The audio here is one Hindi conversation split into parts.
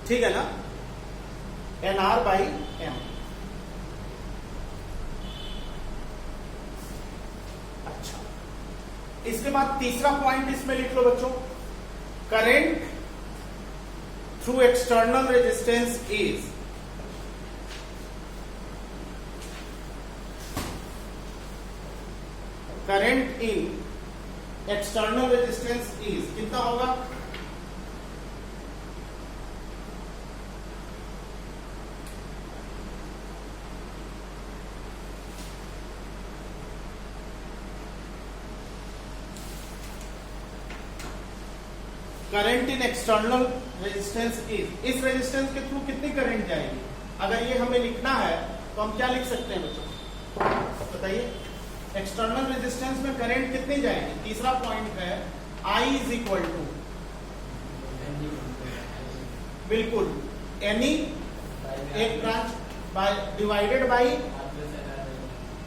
ठीक है ना, NR बाई M। अच्छा, इसके बाद तीसरा पॉइंट इसमें लिख लो बच्चों, current through external resistance is current in external resistance is कितना होगा, current in external resistance is, इस रेजिस्टेंस के थ्रू कितनी करंट जाएगी, अगर ये हमें लिखना है तो हम क्या लिख सकते हैं बच्चों, बताइए। एक्सटर्नल रेजिस्टेंस में करंट कितनी जाएगी, तीसरा पॉइंट है I इज इक्वल टू, बिल्कुल, एनी एक ब्रांच बाय डिवाइडेड बाई,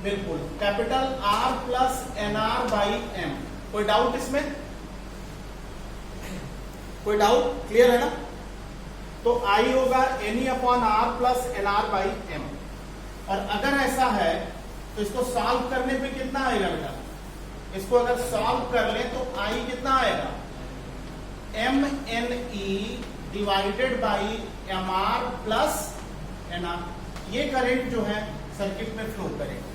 बिल्कुल, capital R plus NR by M। कोई डाउट इसमें, कोई डाउट, क्लियर है ना। तो I होगा any upon R plus NR by M। और अगर ऐसा है तो इसको सॉल्व करने पे कितना आएगा बेटा, इसको अगर सॉल्व कर ले तो I कितना आएगा, MNE divided by MR plus NR। ये करंट जो है सर्किट में फ्लो करेगा।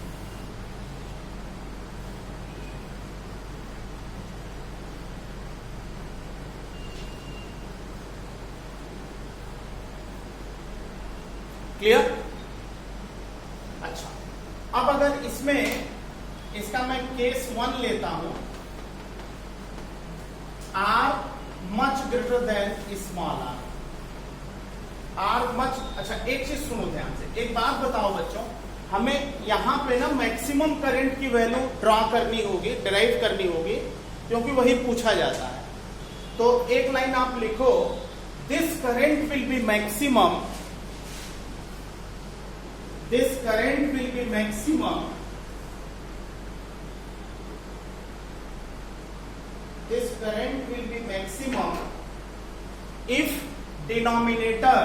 क्लियर। अच्छा, अब अगर इसमें इसका मैं केस 1 लेता हूं, R much greater than small r much. अच्छा, एक चीज सुनो ध्यान से, एक बात बताओ बच्चों, हमें यहां पे ना मैक्सिमम करंट की वैल्यू ड्रॉ करनी होगी, डिराइव करनी होगी, क्योंकि वही पूछा जाता है। तो एक लाइन आप लिखो, this current will be maximum, this current will be maximum, this current will be maximum if denominator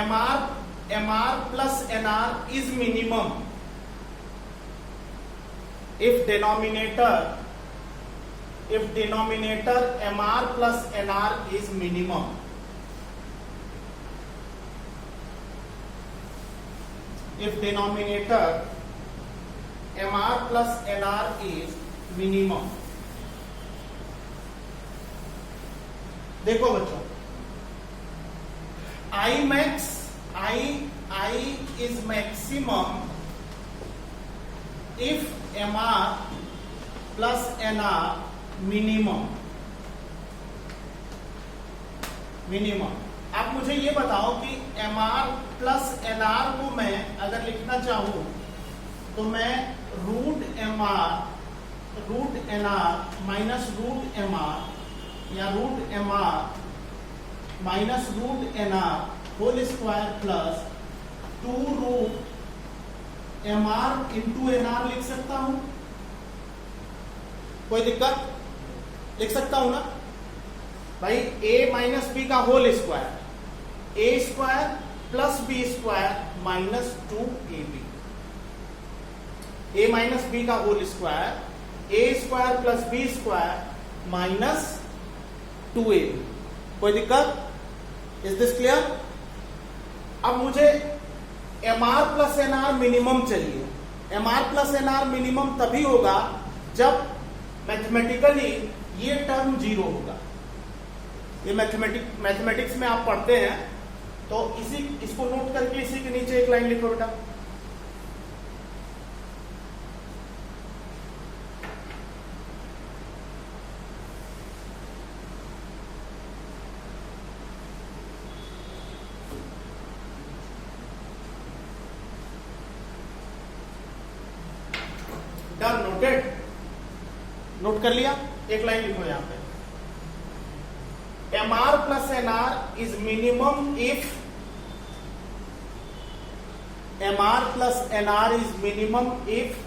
MR plus NR is minimum, if denominator MR plus NR is minimum, if denominator MR plus NR is minimum। देखो बच्चों, I is maximum if MR plus NR minimum. आप मुझे ये बताओ कि MR प्लस NR को मैं अगर लिखना चाहूं तो मैं root NR minus root MR या root MR minus root NR whole square plus 2 root MR into NR लिख सकता हूं, कोई दिक्कत, लिख सकता हूं ना भाई। a माइनस बी का whole square, a square plus B square minus 2ab, a minus B का whole square, a square plus B square minus 2ab। कोई दिक्कत, इज दिस क्लियर। अब मुझे MR प्लस NR मिनिमम चाहिए। MR प्लस NR मिनिमम तभी होगा जब मैथमेटिकली ये टर्म 0 होगा। ये मैथमेटिक्स में आप पढ़ते हैं, तो इसको नोट करके इसी के नीचे एक लाइन लिखो बेटा, डन, नोटेड, नोट कर लिया। एक लाइन लिखो यहां पे, MR plus NR is minimum if MR plus NR is minimum if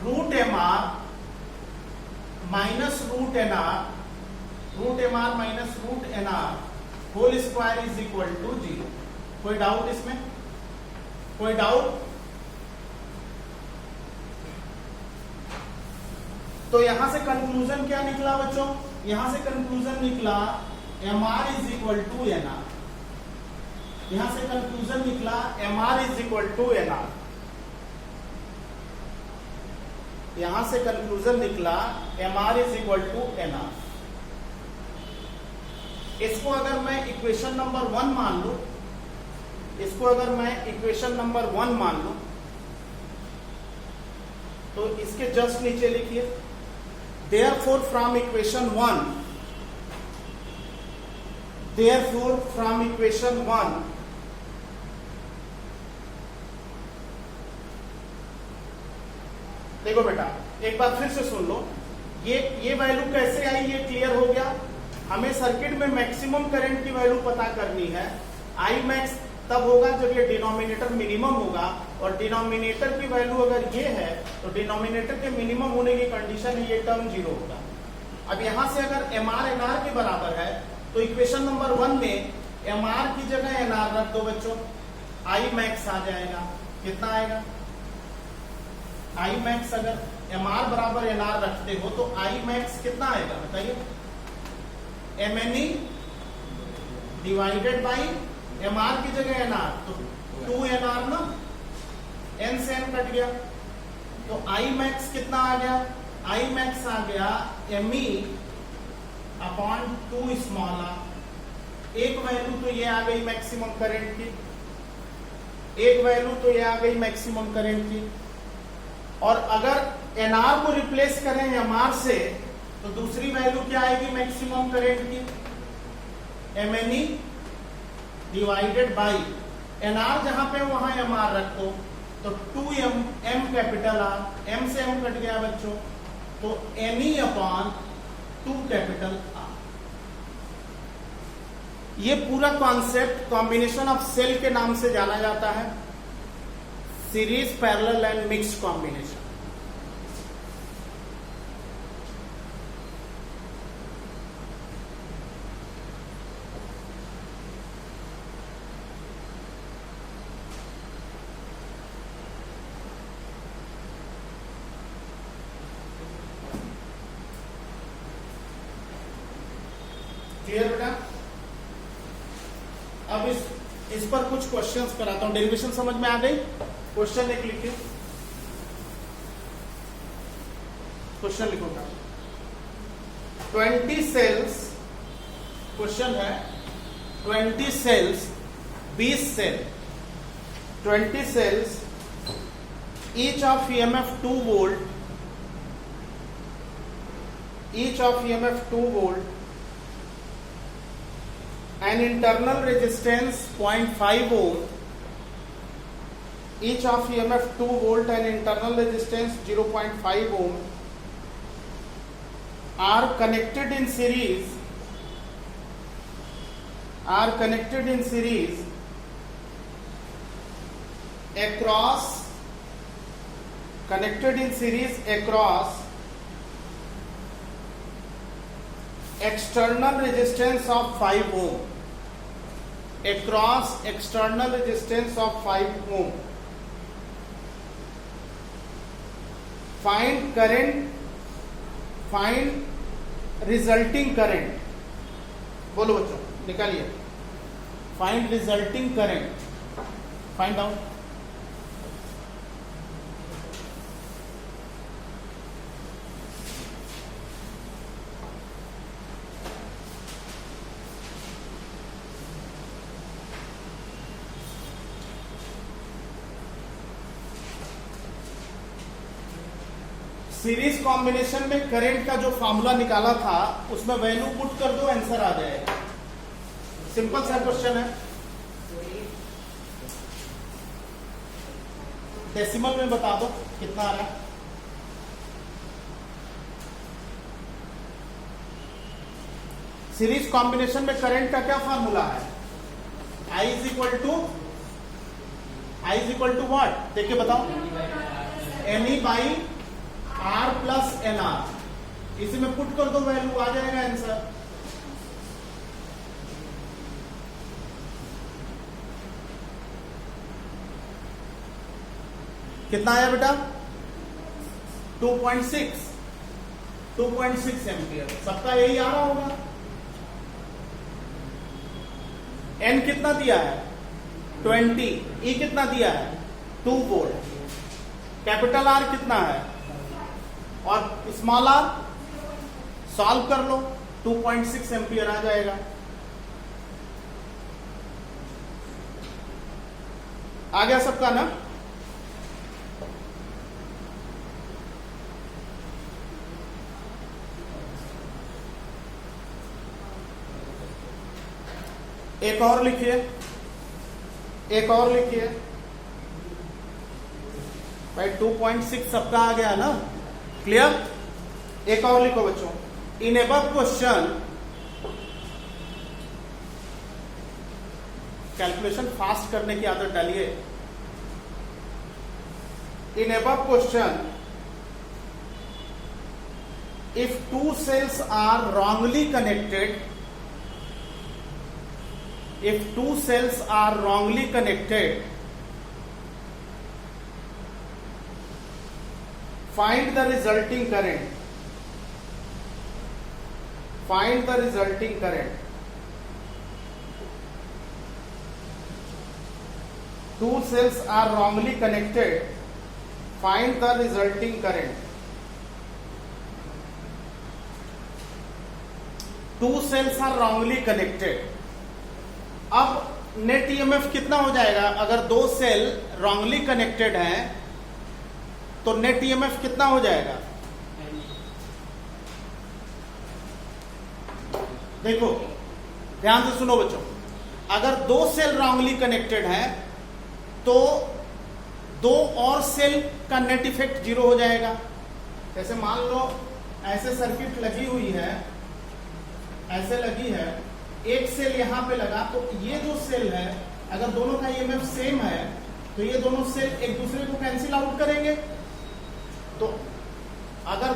root MR minus root N R, root M R minus root N R whole square is equal to 0। कोई डाउट इसमें? कोई डाउट? तो यहां से कंक्लूजन क्या निकला बच्चों? यहां से कंक्लूजन निकला M R is equal to N R. यहां से कंक्लूजन निकला M R is equal to N R. यहां से कंक्लूजन निकला M R is equal to N R. इसको अगर मैं इक्वेशन नंबर 1 मान लूं, इसको अगर मैं इक्वेशन नंबर 1 मान लूं, तो इसके जस्ट नीचे लिखिए therefore from equation 1, therefore from equation 1 देखो बेटा एक बार फिर से सुन लो, ये वैल्यू कैसे आई ये क्लियर हो गया। हमें सर्किट में मैक्सिमम करंट की वैल्यू पता करनी है। आई मैक्स तब होगा जब ये डिनोमिनेटर मिनिमम होगा, और डिनोमिनेटर की वैल्यू अगर ये है तो डिनोमिनेटर के मिनिमम होने की कंडीशन है ये टर्म 0 होगा। अब यहां से अगर एम आर एन आर के बराबर है तो इक्वेशन नंबर 1 में एम आर की जगह एन आर रख दो बच्चों, आई मैक्स आ जाएगा। कितना आएगा? आई मैक्स अगर एम आर बराबर एन आर रखते हो तो आई मैक्स कितना आएगा बताइए? M N E divided by M R की जगह एन आर, तो 2 एन आर ना, एन से एन कट गया, तो आई मैक्स कितना आ गया? आई मैक्स आ गया M E upon 2 small R. एक वैल्यू तो ये आ गई मैक्सिमम करंट की, एक वैल्यू तो ये आ गई मैक्सिमम करंट की। और अगर एन आर को रिप्लेस करें एम आर से तो दूसरी वैल्यू क्या आएगी मैक्सिमम करंट की? M N E divided by N R, जहां पे वहां एम आर रखो तो 2 एम कैपिटल आर, एम से एम कट गया बच्चों, तो N E upon 2 capital R. ये पूरा कॉन्सेप्ट कॉम्बिनेशन ऑफ सेल के नाम से जाना जाता है, series parallel and mixed combination. Clear बेटा? अब इस पर कुछ क्वेश्चंस कराता हूं। डेरिवेशन समझ में आ गई? क्वेश्चन एक लिखिए, क्वेश्चन लिखो। 20 सेल्स, क्वेश्चन है 20 sales 20 cell, 20 cells each of EMF 2 volt, each of EMF 2 volt, an internal resistance 0.5 ohm, each of EMF 2 volt and internal resistance 0.5 ohm are connected in series, are connected in series across, connected in series across external resistance of 5 ohm, across external resistance of 5 ohm. Find current, find resulting current. बोलो बच्चों, निकालिए. Find resulting current. Find out. Series combination में करंट का जो फॉर्मूला निकाला था उसमें वैल्यू पुट कर दो, आंसर आ जाएगा. सिंपल सा क्वेश्चन है. डेसिमल में बता दो कितना आ रहा है. सीरीज कॉम्बिनेशन में करंट का क्या फॉर्मूला है? I is equal to what? देखिए बताओ. N E by R plus N R. इसी में पुट कर दो वैल्यू, आ जाएगा आंसर। कितना आया बेटा? 2.6 एम्पियर। सबका यही आ रहा होगा। एन कितना दिया है? 20। ई कितना दिया है? 2 वोल्ट। कैपिटल आर कितना है और स्मॉल आर? सॉल्व कर लो, 2.6 एम्पियर आ जाएगा। आ गया सबका ना? एक और लिखिए, एक और लिखिए भाई। 2.6 सबका आ गया ना? क्लियर? एक और लिखो बच्चों। In above question, calculation fast करने की आदत डालिए। In above question, if 2 cells are wrongly connected, if 2 cells are wrongly connected, find the resulting current. Find the resulting current. 2 cells are wrongly connected. Find the resulting current. 2 cells are wrongly connected. अब नेट ईएमएफ कितना हो जाएगा? अगर 2 सेल रॉन्गली कनेक्टेड हैं तो नेट ईएमएफ कितना हो जाएगा? देखो ध्यान से सुनो बच्चों, अगर 2 सेल रॉन्गली कनेक्टेड हैं तो 2 और सेल का नेट इफेक्ट 0 हो जाएगा। जैसे मान लो ऐसे सर्किट लगी हुई है, ऐसे लगी है, एक सेल यहां पे लगा, तो ये जो सेल है अगर दोनों का ईएमएफ सेम है तो ये दोनों सेल एक दूसरे को कैंसिल आउट करेंगे। तो अगर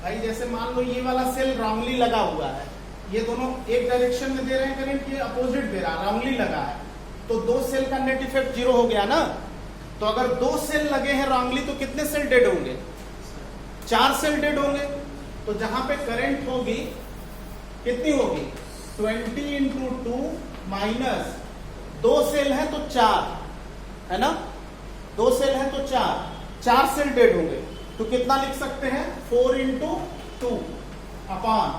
भाई जैसे मान लो ये वाला सेल रॉन्गली लगा हुआ है, ये दोनों एक डायरेक्शन में दे रहे हैं करंट, ये अपोजिट दे रहा है, रॉन्गली लगा है, तो 2 सेल का नेट इफेक्ट 0 हो गया ना। तो अगर 2 सेल लगे हैं रॉन्गली तो कितने सेल डेड होंगे? 4 सेल डेड होंगे। तो जहां पे करंट होगी कितनी होगी? 20 इंटू 2 माइनस 2 सेल है तो 4 है ना, 2 सेल है तो 4 सेल डेड होंगे। तो कितना लिख सकते हैं? 4 इंटू 2 अपॉन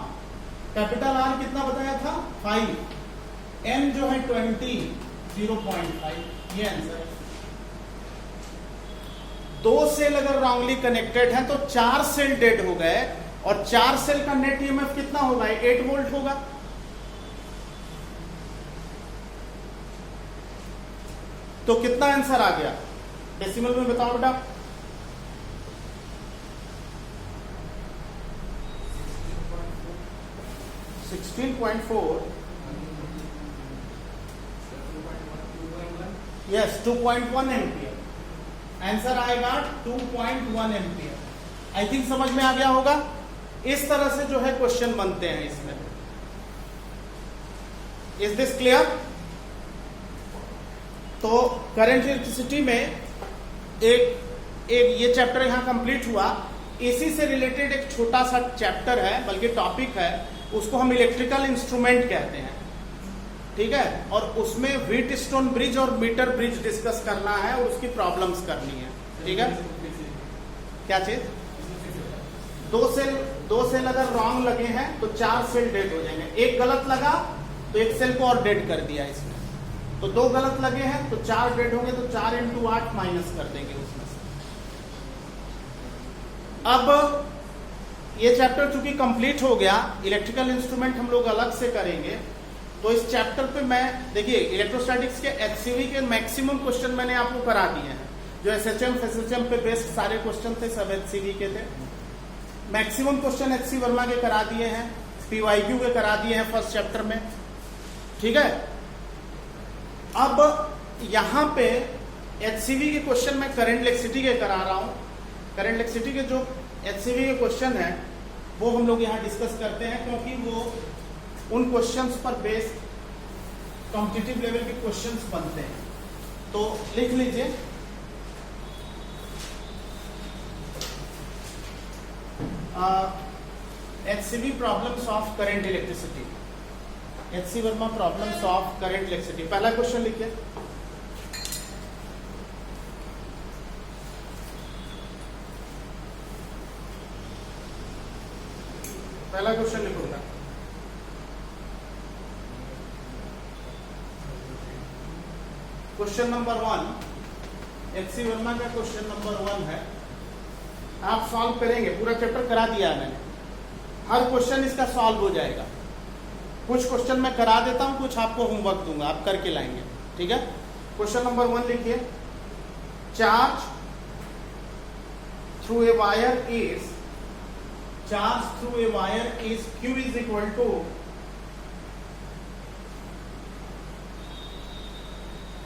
कैपिटल आर कितना बताया था? 5, एन जो है 20, 0.5, ये आंसर है। 2 सेल अगर रॉन्गली कनेक्टेड है तो 4 सेल डेड हो गए, और 4 सेल का नेट ईएमएफ कितना होगा? 8 वोल्ट होगा। तो कितना आंसर आ गया? डेसिमल में बताओ बेटा। 16.4, यस 2.1 एम्पियर आंसर आएगा। 2.1 एम्पियर। आई थिंक समझ में आ गया होगा। इस तरह से जो है क्वेश्चन बनते हैं इसमें। Is this clear? तो करंट इलेक्ट्रिसिटी में एक ये चैप्टर यहां कंप्लीट हुआ। इसी से रिलेटेड एक छोटा सा चैप्टर है, बल्कि टॉपिक है, उसको हम इलेक्ट्रिकल इंस्ट्रूमेंट कहते हैं, ठीक है। और उसमें व्हीटस्टोन ब्रिज और मीटर ब्रिज डिस्कस करना है और उसकी प्रॉब्लम्स करनी है, ठीक है। क्या चीज? 2 सेल अगर रॉन्ग लगे हैं तो 4 सेल डेड हो जाएंगे। एक गलत लगा तो एक सेल को और डेड कर दिया इसमें। तो 2 गलत लगे हैं तो 4 डेड होंगे, तो 4 इंटू 8 माइनस कर देंगे उसमें से। अब ये चैप्टर चूंकि कंप्लीट हो गया, इलेक्ट्रिकल इंस्ट्रूमेंट हम लोग अलग से करेंगे। तो इस चैप्टर पे मैं देखिए इलेक्ट्रोस्टैटिक्स के एचसीवी के मैक्सिमम क्वेश्चन मैंने आपको करा दिए हैं। जो एसएचएम एसएचएम पे बेस्ड सारे क्वेश्चन थे सब एचसीवी के थे। मैक्सिमम क्वेश्चन एचसी वर्मा के करा दिए हैं, पीवाईक्यू के करा दिए हैं फर्स्ट चैप्टर में, ठीक है। अब यहां पे एचसीवी के क्वेश्चन मैं करंट इलेक्ट्रिसिटी के करा रहा हूं। करंट इलेक्ट्रिसिटी के जो HCV के क्वेश्चन है वो हम लोग यहाँ डिस्कस करते हैं, क्योंकि वो उन क्वेश्चंस पर बेस्ड कॉम्पिटिटिव लेवल के क्वेश्चंस बनते हैं। तो लिख लीजिए, HCV problems of current electricity, HC Verma problems of current electricity. पहला क्वेश्चन लिखिए। पहला क्वेश्चन लिखूंगा। क्वेश्चन नंबर 1, HC वर्मा का क्वेश्चन नंबर 1 है। आप सॉल्व करेंगे, पूरा चैप्टर करा दिया है मैंने, हर क्वेश्चन इसका सॉल्व हो जाएगा। कुछ क्वेश्चन मैं करा देता हूं, कुछ आपको होमवर्क दूंगा, आप करके लाएंगे, ठीक है। क्वेश्चन नंबर 1 लिखिए। Charge through a wire is Q is equal to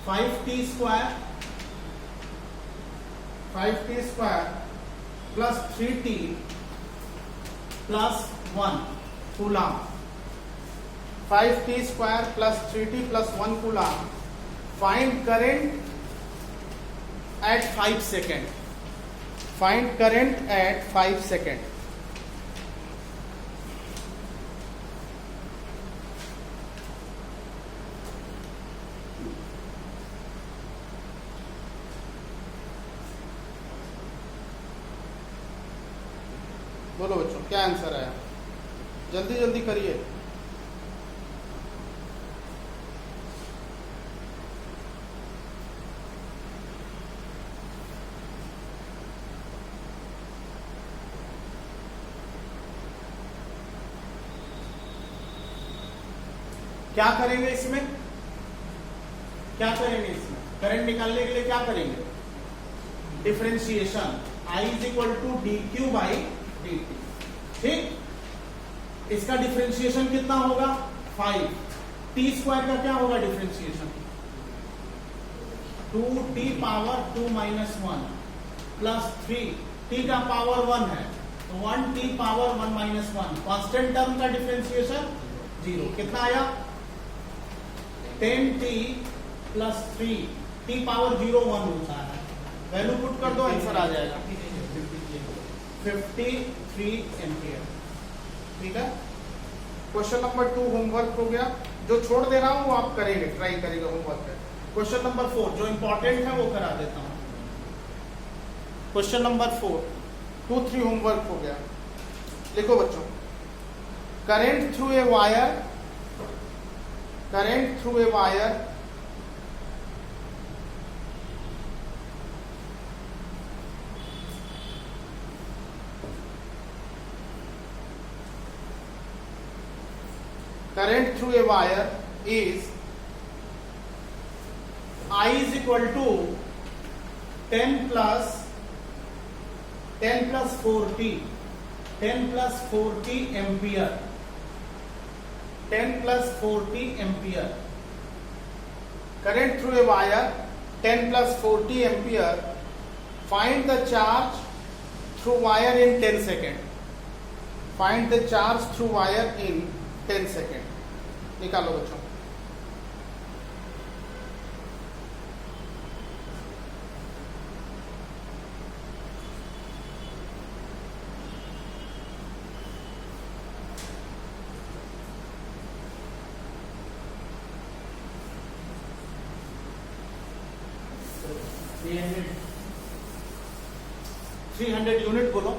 5t square plus 3t plus 1 coulomb। 5t square plus 3t plus 1 coulomb। Find current at 5 seconds। Find current at 5 seconds। बोलो बच्चों, क्या आंसर आया? जल्दी जल्दी करिए। क्या करेंगे इसमें? करंट निकालने के लिए क्या करेंगे? Differentiation. I is equal to dq by dt। ठीक, इसका डिफरेंशिएशन कितना होगा? 5। t स्क्वायर का क्या होगा differentiation? 2t power 2 minus 1 plus 3, t का पावर 1 है तो 1t power 1 minus 1। Constant term का डिफरेंशिएशन 0। कितना आया? 10t प्लस 3, t पावर 0 1 होता है, वैल्यू पुट कर दो, आंसर आ जाएगा 53 एम्पियर। ठीक है, क्वेश्चन नंबर 2 होमवर्क हो गया। जो छोड़ दे रहा हूं वो आप करेंगे, ट्राई करेंगे होमवर्क पे। क्वेश्चन नंबर 4 जो इंपॉर्टेंट है वो करा देता हूं। क्वेश्चन नंबर 4 2-3 होमवर्क हो गया। लिखो बच्चों। Current through a wire is I is equal to 10 plus 4t ampere। 10 plus 4t ampere। Current through a wire 10 plus 4t ampere। Find the charge through wire in 10 seconds। Find the charge through wire in 10 seconds। निकालो बच्चों। थ्री 300 यूनिट बोलो।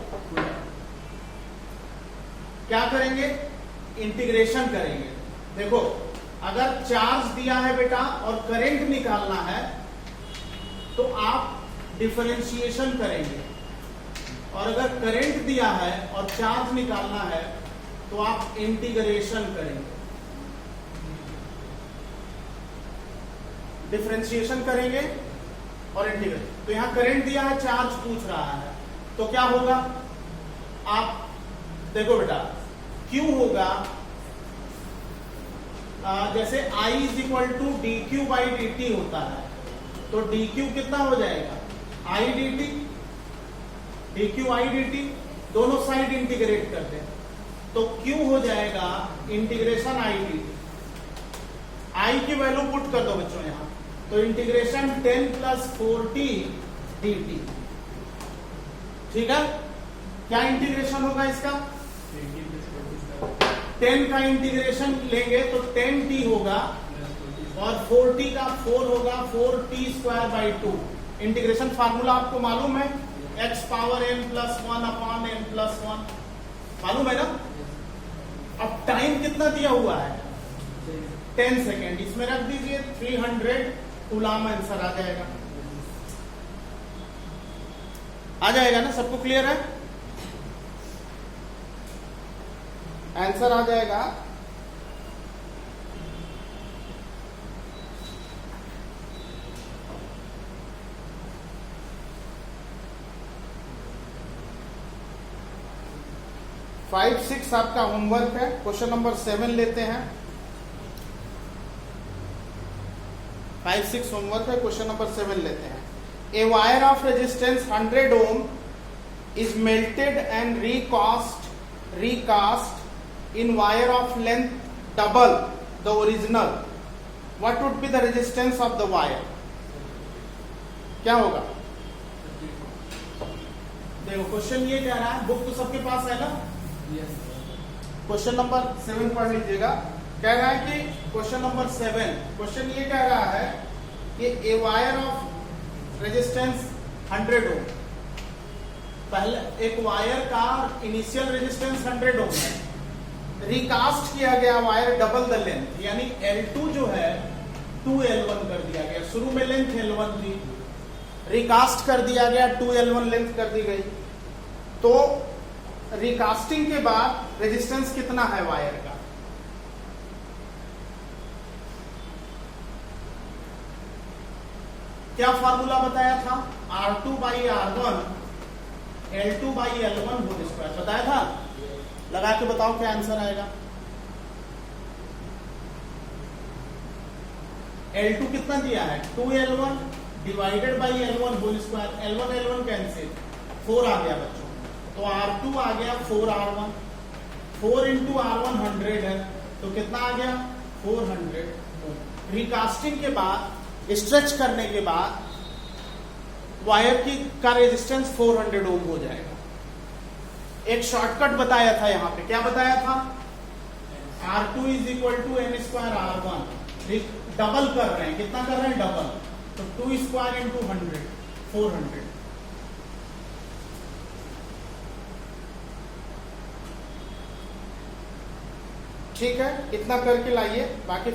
क्या करेंगे? इंटीग्रेशन करेंगे। देखो, अगर चार्ज दिया है बेटा और करंट निकालना है तो आप डिफरेंशिएशन करेंगे, और अगर करंट दिया है और चार्ज निकालना है तो आप इंटीग्रेशन करेंगे। डिफरेंशिएशन करेंगे और इंटीग्रेशन। तो यहां करंट दिया है, चार्ज पूछ रहा है, तो क्या होगा? आप देखो बेटा, Q होगा जैसे I is equal to dq by dt होता है, तो dq कितना हो जाएगा? I dt, dq I dt। दोनों साइड इंटीग्रेट कर दें तो Q हो जाएगा इंटीग्रेशन आई डी, आई की वैल्यू पुट कर दो बच्चों यहां, तो इंटीग्रेशन 10 प्लस 4t dt। ठीक है, क्या इंटीग्रेशन होगा इसका? 10 का इंटीग्रेशन लेंगे तो 10t होगा और 4t का 4 होगा 4t square by 2। Integration formula आपको मालूम है, x power n plus 1 upon n plus 1, मालूम है ना? अब टाइम कितना दिया हुआ है? 10 सेकेंड, इसमें रख दीजिए 300 कूलम, आंसर आ जाएगा। आ जाएगा ना, सबको क्लियर है? आंसर आ जाएगा। फाइव 6 आपका होमवर्क है। क्वेश्चन नंबर 7 लेते हैं। 5 6 होमवर्क है, क्वेश्चन नंबर 7 लेते हैं। A wire of resistance 100 ohm is melted and recast in wire of length double the original. What would be the resistance of the wire? क्या होगा? देखो क्वेश्चन ये कह रहा है, बुक तो सबके पास है ना? क्वेश्चन नंबर 7 पढ़ लीजिएगा। कह रहा है कि क्वेश्चन नंबर 7, क्वेश्चन ये कह रहा है कि ए वायर ऑफ रेजिस्टेंस 100 ओम, पहले एक वायर का इनिशियल रेजिस्टेंस 100 ओम है, रिकास्ट किया गया वायर डबल द लेंथ, यानी L2 जो है 2L1 कर दिया गया। शुरू में लेंथ L1 थी, रिकास्ट कर दिया गया 2L1 लेंथ कर दी गई। तो रिकास्टिंग के बाद रेजिस्टेंस कितना है वायर का? क्या फॉर्मूला बताया था? R2 by R1 L2 by L1 whole square बताया था। लगा के बताओ क्या आंसर आएगा। L2 कितना दिया है? 2L1 divided by L1 whole square. L1 L1 cancel, 4 आ गया बच्चों, तो R2 आ गया 4R1, 4 इंटू R1 100 है, तो कितना आ गया? 400 ओम। रिकास्टिंग के बाद, स्ट्रेच करने के बाद वायर की का रेजिस्टेंस 400 ओम हो जाएगा। एक शॉर्टकट बताया था यहां पे, क्या बताया था? R2 is equal to n square R1, double कर रहे हैं, कितना कर रहे हैं? डबल, तो 2 स्क्वायर इंटू 100, 400। ठीक है, इतना करके लाइए, बाकी